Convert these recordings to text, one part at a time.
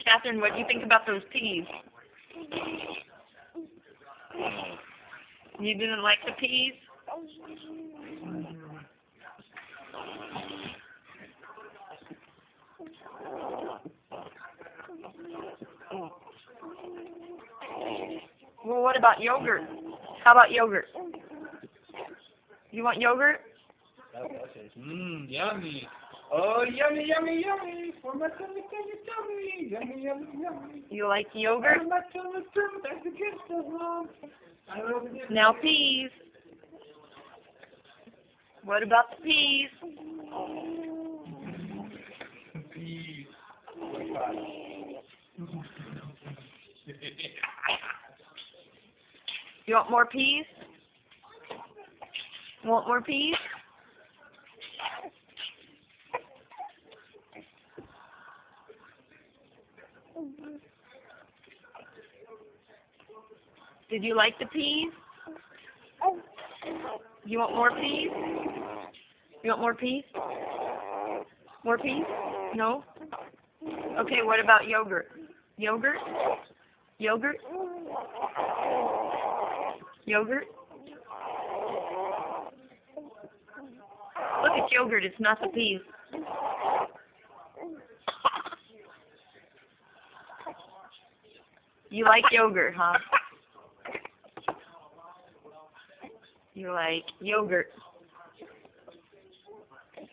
Catherine, what do you think about those peas? You didn't like the peas? Well, what about yogurt? How about yogurt? You want yogurt? Yummy. Oh, yummy, yummy, yummy. For my tummy, tummy, tummy. Yummy, yummy, yummy. You like yogurt? For my tummy, tummy. That's the good stuff, Mom. I love it. Now peas. What about the peas? Peas. You want more peas? Want more peas? Did you like the peas? You want more peas? You want more peas? More peas? No? Okay, what about yogurt? Yogurt? Yogurt? Yogurt? Look, it's yogurt, it's not the peas. You like yogurt, huh? You like yogurt,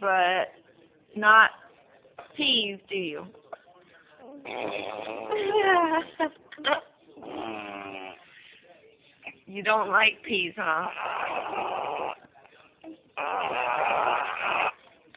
but not peas, do you? You don't like peas, huh?